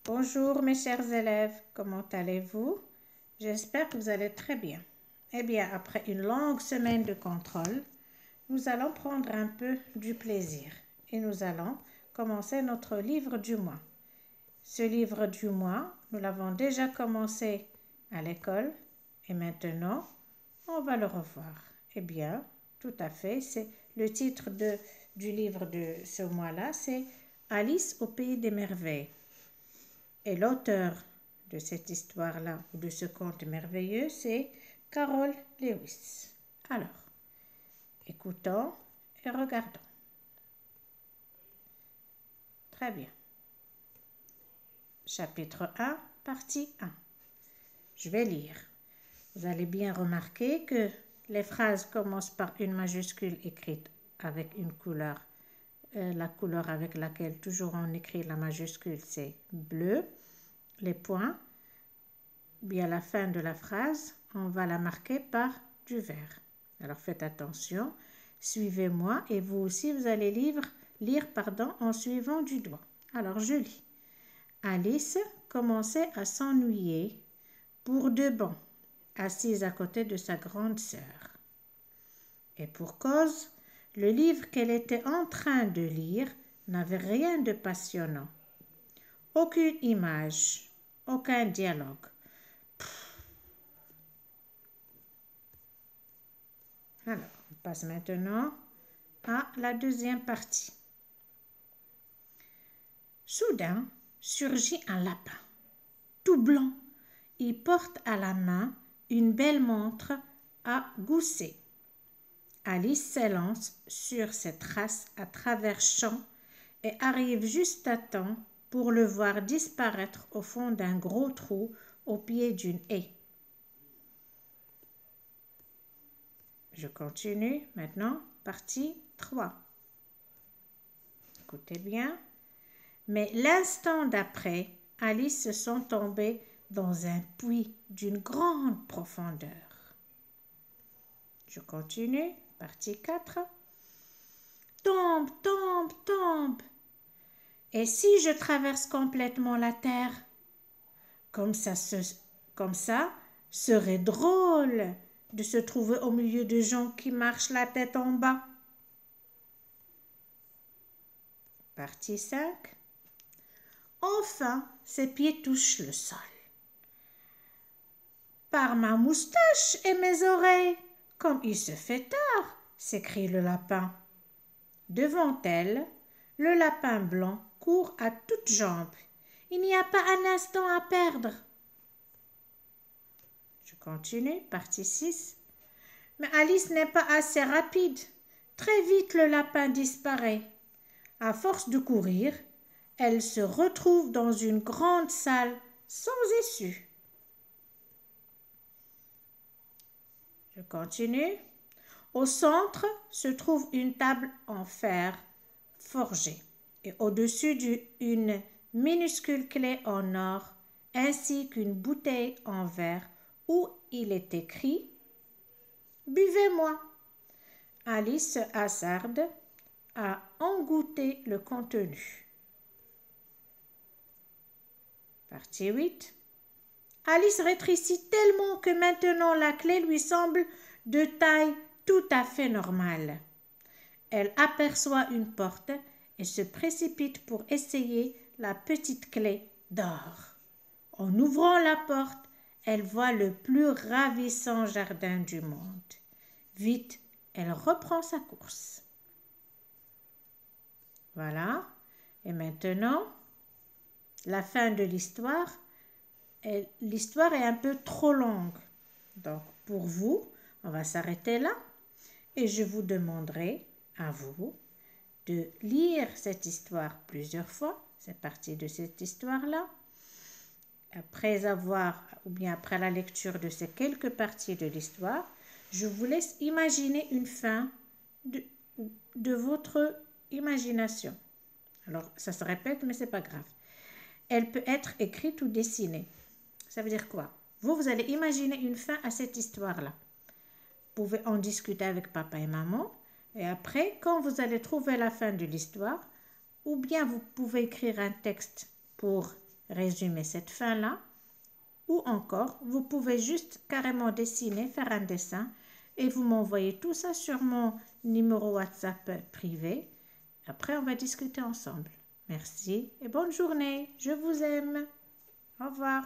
Bonjour mes chers élèves, comment allez-vous? J'espère que vous allez très bien. Eh bien, après une longue semaine de contrôle, nous allons prendre un peu du plaisir et nous allons commencer notre livre du mois. Ce livre du mois, nous l'avons déjà commencé à l'école et maintenant, on va le revoir. Eh bien, tout à fait, c'est le titre du livre de ce mois-là, c'est Alice au pays des merveilles. Et l'auteur de cette histoire-là, ou de ce conte merveilleux, c'est Carol Lewis. Alors, écoutons et regardons. Très bien. Chapitre 1, partie 1. Je vais lire. Vous allez bien remarquer que les phrases commencent par une majuscule écrite avec une couleur. La couleur avec laquelle toujours on écrit la majuscule, c'est bleu. Les points, bien à la fin de la phrase, on va la marquer par du vert. Alors faites attention, suivez-moi et vous aussi vous allez lire en suivant du doigt. Alors je lis. Alice commençait à s'ennuyer pour de bon, assise à côté de sa grande sœur. Et pour cause, le livre qu'elle était en train de lire n'avait rien de passionnant. Aucune image, aucun dialogue. Alors, on passe maintenant à la deuxième partie. Soudain, surgit un lapin, tout blanc. Il porte à la main une belle montre à gousset. Alice s'élance sur ses traces à travers champs et arrive juste à temps pour le voir disparaître au fond d'un gros trou au pied d'une haie. Je continue maintenant, partie 3. Écoutez bien. Mais l'instant d'après, Alice se sent tomber dans un puits d'une grande profondeur. Je continue, partie 4. Tombe, tombe, tombe. Et si je traverse complètement la terre? Comme ça serait drôle de se trouver au milieu de gens qui marchent la tête en bas. Partie 5. Enfin, ses pieds touchent le sol. Par ma moustache et mes oreilles, comme il se fait tard, s'écrie le lapin. Devant elle, le lapin blanc court à toutes jambes. Il n'y a pas un instant à perdre. Je continue, partie 6. Mais Alice n'est pas assez rapide. Très vite, le lapin disparaît. À force de courir, elle se retrouve dans une grande salle sans issue. Je continue. Au centre se trouve une table en fer forgé et au-dessus une minuscule clé en or ainsi qu'une bouteille en verre où il est écrit « Buvez-moi ». Alice se hasarde à en goûter le contenu. Partie 8. Alice rétrécit tellement que maintenant la clé lui semble de taille tout à fait normale. Elle aperçoit une porte et se précipite pour essayer la petite clé d'or. En ouvrant la porte, elle voit le plus ravissant jardin du monde. Vite, elle reprend sa course. Voilà. Et maintenant, la fin de l'histoire. L'histoire est un peu trop longue. Donc, pour vous, on va s'arrêter là. Et je vous demanderai à vous de lire cette histoire plusieurs fois. C'est parti de cette histoire-là. Après la lecture de ces quelques parties de l'histoire, je vous laisse imaginer une fin de votre imagination. Alors, ça se répète, mais c'est pas grave. Elle peut être écrite ou dessinée. Ça veut dire quoi? Vous allez imaginer une fin à cette histoire-là. Vous pouvez en discuter avec papa et maman. Et après, quand vous allez trouver la fin de l'histoire, ou bien vous pouvez écrire un texte pour résumer cette fin-là. Ou encore, vous pouvez juste carrément dessiner, faire un dessin et vous m'envoyez tout ça sur mon numéro WhatsApp privé. Après, on va discuter ensemble. Merci et bonne journée. Je vous aime. Au revoir.